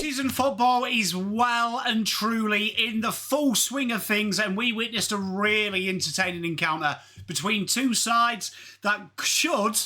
Season football is well and truly in the full swing of things, and we witnessed a really entertaining encounter between two sides that should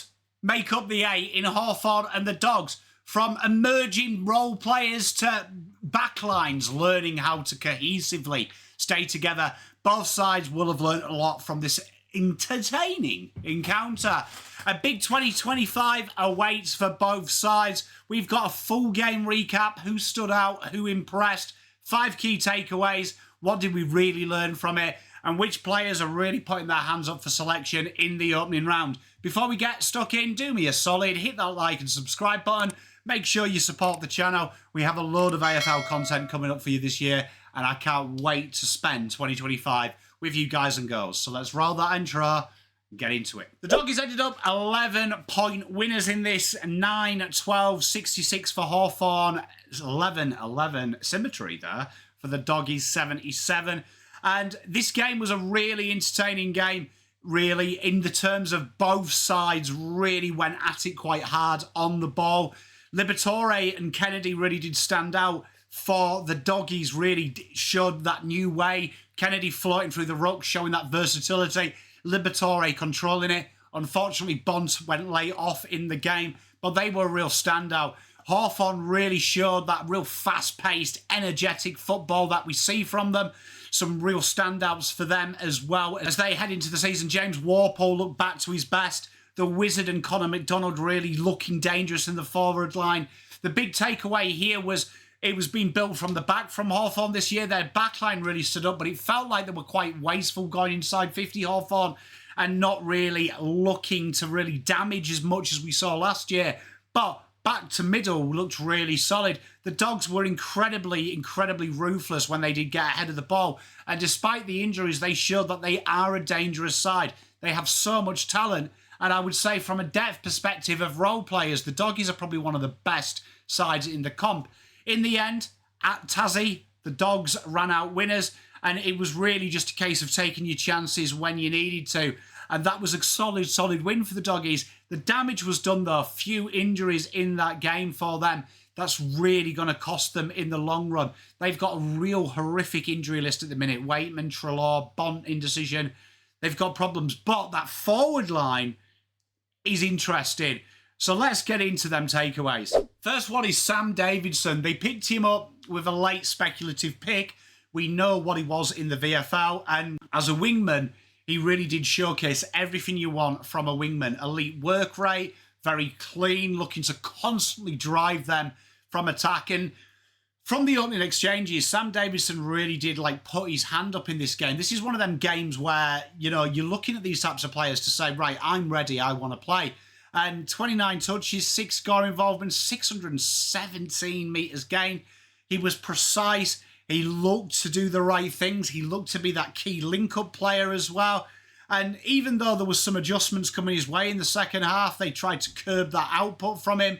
make up the 8 in Hawthorn and the Dogs. From emerging role players to backlines learning how to cohesively stay together, both sides will have learned a lot from this entertaining encounter. A big 2025 awaits for both sides. We've got a full game recap, who stood out, who impressed, 5 key takeaways, what did we really learn from it, and which players are really putting their hands up for selection in the opening round. Before we get stuck in, do me a solid, hit that like and subscribe button. Make sure you support the channel. We have a load of AFL content coming up for you this year, and I can't wait to spend 2025 with you guys and girls. So let's roll that intro and get into it. The Doggies ended up 11-point winners in this. 9-12, 66 for Hawthorn, 11-11 symmetry there for the Doggies, 77. And this game was a really entertaining game, really, in the terms of both sides really went at it quite hard on the ball. Liberatore and Kennedy really did stand out for the Doggies, really showed that new way. Kennedy floating through the ruck, showing that versatility. Liberatore controlling it. Unfortunately, Bont went late off in the game, but they were a real standout. Hawthorn really showed that real fast-paced, energetic football that we see from them. Some real standouts for them as well as they head into the season. James Warpole looked back to his best. The Wizard and Connor McDonald really looking dangerous in the forward line. The big takeaway here was it was being built from the back from Hawthorn this year. Their backline really stood up, but it felt like they were quite wasteful going inside 50 Hawthorn and not really looking to really damage as much as we saw last year. But back to middle looked really solid. The Dogs were incredibly ruthless when they did get ahead of the ball. And despite the injuries, they showed that they are a dangerous side. They have so much talent. And I would say from a depth perspective of role players, the Doggies are probably one of the best sides in the comp. In the end, at Tassie, the Dogs ran out winners. And it was really just a case of taking your chances when you needed to. And that was a solid win for the Doggies. The damage was done, though. Few injuries in that game for them. That's really going to cost them in the long run. They've got a real horrific injury list at the minute. Waitman, Treloar, Bont, indecision. They've got problems. But that forward line is interesting. So let's get into them takeaways. First one is Sam Davidson. They picked him up with a late speculative pick. We know what he was in the VFL. And as a wingman, he really did showcase everything you want from a wingman. Elite work rate, very clean, looking to constantly drive them from attack. And from the opening exchanges, Sam Davidson really did put his hand up in this game. This is one of them games where, you're looking at these types of players to say, right, I'm ready, I want to play. And 29 touches, 6 score involvements, 617 metres gained. He was precise. He looked to do the right things. He looked to be that key link-up player as well. And even though there was some adjustments coming his way in the second half, they tried to curb that output from him.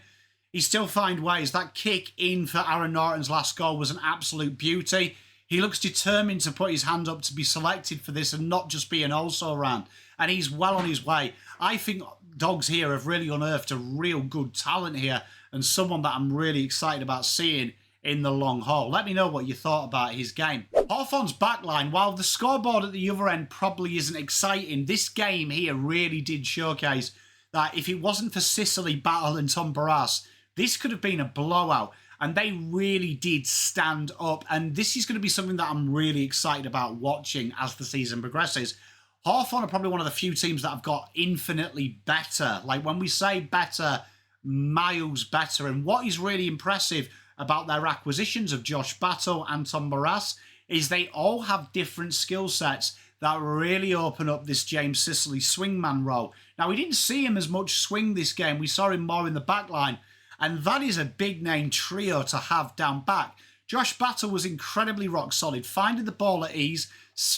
He still found ways. That kick in for Aaron Naughton's last goal was an absolute beauty. He looks determined to put his hand up to be selected for this and not just be an also-ran. And he's well on his way. I think Dogs here have really unearthed a real good talent here and someone that I'm really excited about seeing in the long haul. Let me know what you thought about his game. Hawthorn's backline, while the scoreboard at the other end probably isn't exciting, this game here really did showcase that if it wasn't for Sicily, Battle and Tom Barras, this could have been a blowout. And they really did stand up. And this is going to be something that I'm really excited about watching as the season progresses. Hawthorn are probably one of the few teams that have got infinitely better. Like when we say better, miles better. And what is really impressive about their acquisitions of Josh Battle and Tom Barras is they all have different skill sets that really open up this James Sicily swingman role. Now, we didn't see him as much swing this game. We saw him more in the back line. And that is a big name trio to have down back. Josh Battle was incredibly rock solid, finding the ball at ease,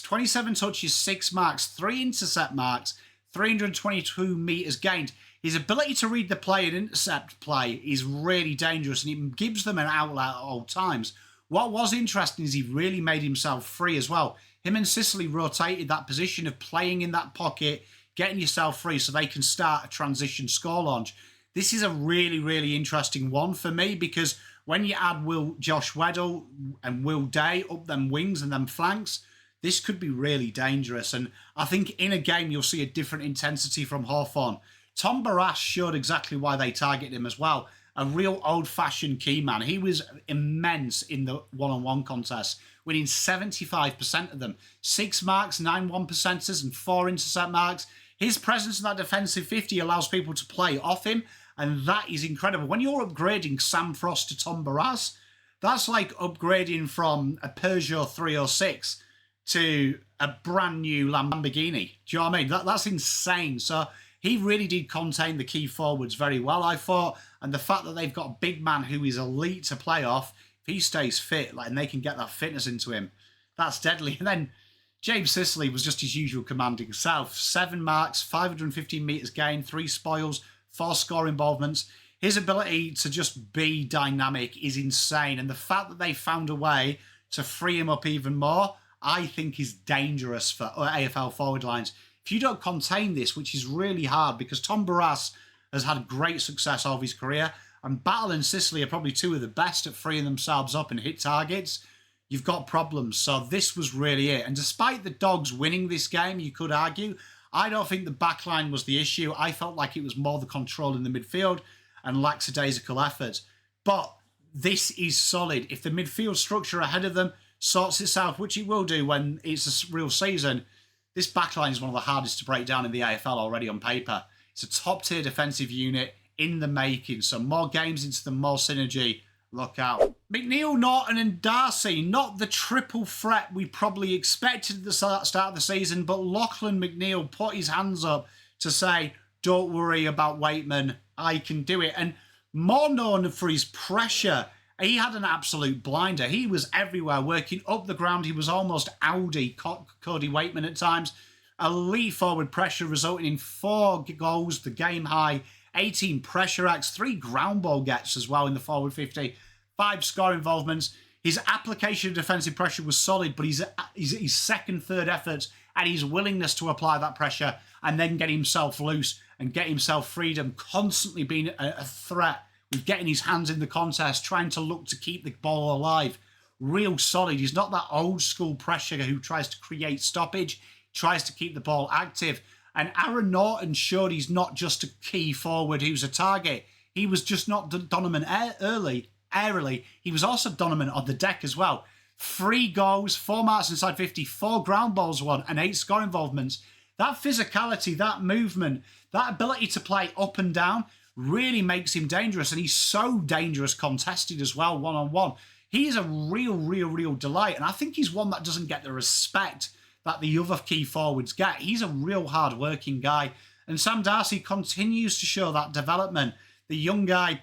27 touches, 6 marks, 3 intercept marks, 322 metres gained. His ability to read the play and intercept play is really dangerous, and it gives them an outlet at all times. What was interesting is he really made himself free as well. Him and Sicily rotated that position of playing in that pocket, getting yourself free so they can start a transition score launch. This is a really interesting one for me because When you add Josh Weddle and Will Day up them wings and them flanks, this could be really dangerous. And I think in a game, you'll see a different intensity from Hawthorn. Tom Barras showed exactly why they targeted him as well. A real old-fashioned key man. He was immense in the one-on-one contest, winning 75% of them. 6 marks, 9 1%ers, and 4 intercept marks. His presence in that defensive 50 allows people to play off him, and that is incredible. When you're upgrading Sam Frost to Tom Barras, that's like upgrading from a Peugeot 306 to a brand new Lamborghini. Do you know what I mean? That's insane. So he really did contain the key forwards very well, I thought. And the fact that they've got a big man who is elite to play off, if he stays fit, and they can get that fitness into him, that's deadly. And then James Sicily was just his usual commanding self. 7 marks, 515 metres gained, 3 spoils, 4 score involvements. His ability to just be dynamic is insane. And the fact that they found a way to free him up even more, I think is dangerous for AFL forward lines. If you don't contain this, which is really hard, because Tom Barras has had great success over his career, and Battle and Sicily are probably 2 of the best at freeing themselves up and hit targets, you've got problems. So this was really it. And despite the Dogs winning this game, you could argue, I don't think the backline was the issue. I felt like it was more the control in the midfield and lackadaisical effort. But this is solid. If the midfield structure ahead of them sorts itself, which it will do when it's a real season, this backline is one of the hardest to break down in the AFL already on paper. It's a top-tier defensive unit in the making. So more games into them, more synergy. Look out. McNeil, Naughton and Darcy, not the triple threat we probably expected at the start of the season, but Lachlan McNeil put his hands up to say, don't worry about Waitman, I can do it. And more known for his pressure, he had an absolute blinder. He was everywhere, working up the ground. He was almost Audi Cody Waitman at times. Elite forward pressure resulting in 4 goals, the game high, 18 pressure acts, 3 ground ball gets as well in the forward 50, 5 score involvements. His application of defensive pressure was solid, but his second, third efforts and his willingness to apply that pressure and then get himself loose and get himself freedom, constantly being a threat with getting his hands in the contest, trying to look to keep the ball alive. Real solid. He's not that old school pressure who tries to create stoppage, tries to keep the ball active. And Aaron Naughton showed he's not just a key forward who's a target. He was just not dominant airily. He was also dominant on the deck as well. 3 goals, 4 marks inside 50, 4 ground balls won, and 8 score involvements. That physicality, that movement, that ability to play up and down really makes him dangerous. And he's so dangerous contested as well, one-on-one. He is a real delight. And I think he's one that doesn't get the respect that the other key forwards get. He's a real hard-working guy. And Sam Darcy continues to show that development. The young guy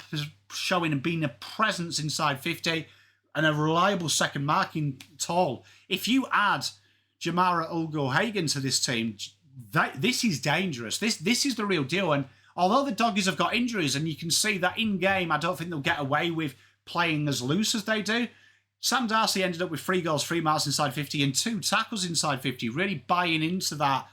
showing and being a presence inside 50 and a reliable second marking tall. If you add Jamara Ulgo-Hagan to this team, this is dangerous. This is the real deal. And although the Doggies have got injuries, and you can see that in-game, I don't think they'll get away with playing as loose as they do. Sam Darcy ended up with 3 goals, 3 marks inside 50 and 2 tackles inside 50, really buying into that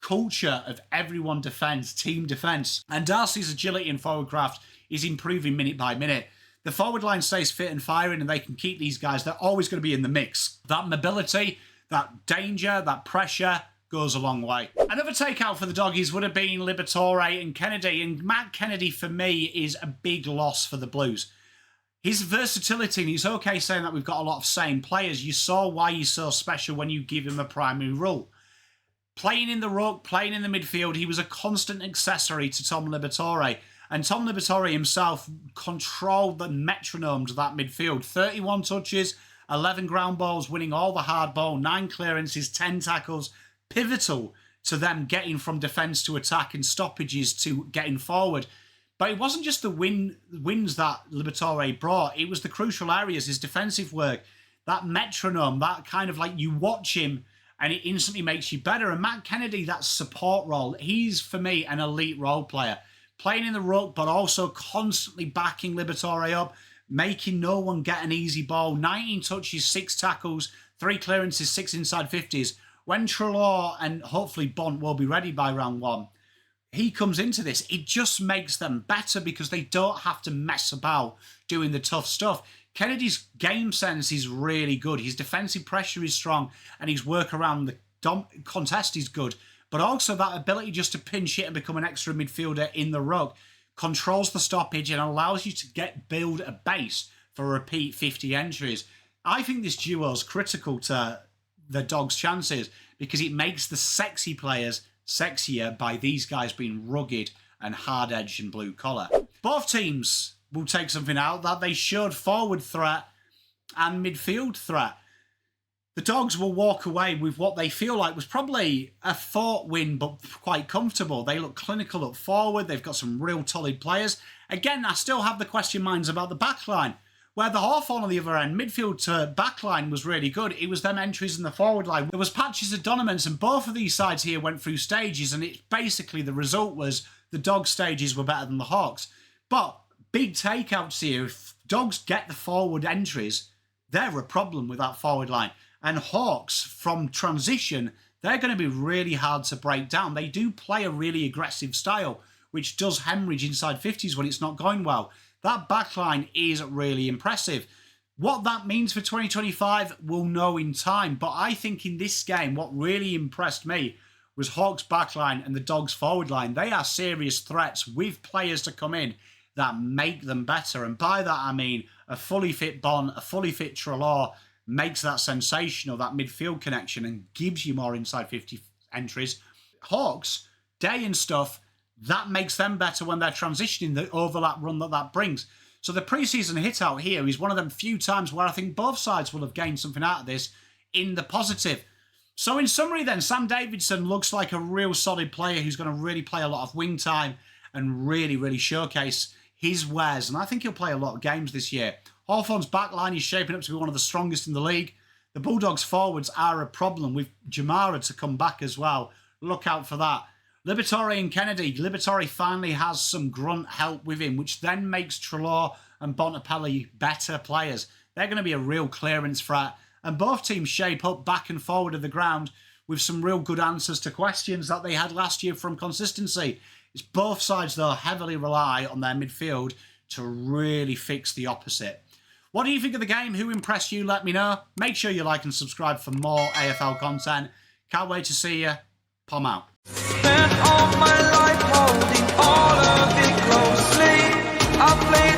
culture of everyone defence, team defence. And Darcy's agility and forward craft is improving minute by minute. The forward line stays fit and firing, and they can keep these guys. They're always going to be in the mix. That mobility, that danger, that pressure goes a long way. Another takeout for the Doggies would have been Liberatore and Kennedy. And Matt Kennedy, for me, is a big loss for the Blues. His versatility, and he's okay saying that we've got a lot of same players. You saw why he's so special when you give him a primary role. Playing in the ruck, playing in the midfield, he was a constant accessory to Tom Liberatore. And Tom Liberatore himself controlled the metronome to that midfield. 31 touches, 11 ground balls, winning all the hard ball, 9 clearances, 10 tackles. Pivotal to them getting from defence to attack and stoppages to getting forward. But it wasn't just the wins that Liberatore brought. It was the crucial areas, his defensive work, that metronome, that kind of like you watch him and it instantly makes you better. And Matt Kennedy, that support role, he's, for me, an elite role player. Playing in the ruck, but also constantly backing Liberatore up, making no one get an easy ball. 19 touches, 6 tackles, 3 clearances, 6 inside 50s. When Treloar and hopefully Bont will be ready by round 1, he comes into this, it just makes them better because they don't have to mess about doing the tough stuff. Kennedy's game sense is really good. His defensive pressure is strong and his work around the contest is good. But also that ability just to pinch it and become an extra midfielder in the ruck controls the stoppage and allows you to build a base for repeat 50 entries. I think this duo is critical to the Dogs' chances because it makes the sexy players sexier by these guys being rugged and hard-edged and blue-collar. Both teams will take something out that they showed forward threat and midfield threat. The Dogs will walk away with what they feel like was probably a thought win, but quite comfortable. They look clinical up forward. They've got some real solid players. Again, I still have the question marks about the backline, where the Hawthorn on the other end, midfield to backline was really good. It was them entries in the forward line. There was patches of dominance, and both of these sides here went through stages, and it basically the result was the Dogs' stages were better than the Hawks. But big takeouts here. If Dogs get the forward entries, they're a problem with that forward line. And Hawks, from transition, they're going to be really hard to break down. They do play a really aggressive style, which does hemorrhage inside 50s when it's not going well. That backline is really impressive. What that means for 2025, we'll know in time. But I think in this game, what really impressed me was Hawks' backline and the Dogs' forward line. They are serious threats with players to come in that make them better. And by that, I mean a fully fit Bon, a fully fit Treloar makes that sensational, that midfield connection, and gives you more inside 50 entries. Hawks, Day and stuff, that makes them better when they're transitioning, the overlap run that brings. So the preseason hit out here is one of them few times where I think both sides will have gained something out of this in the positive. So in summary then, Sam Davidson looks like a real solid player who's going to really play a lot of wing time and really showcase his wares. And I think he'll play a lot of games this year. Hawthorn's backline is shaping up to be one of the strongest in the league. The Bulldogs forwards are a problem with Jamara to come back as well. Look out for that. Liberatore and Kennedy. Liberatore finally has some grunt help with him, which then makes Treloar and Bontempelli better players. They're going to be a real clearance threat. And both teams shape up back and forward of the ground with some real good answers to questions that they had last year from consistency. It's both sides, though, heavily rely on their midfield to really fix the opposite. What do you think of the game? Who impressed you? Let me know. Make sure you like and subscribe for more AFL content. Can't wait to see you. Pom out. Spent all my life holding all of it closely. I played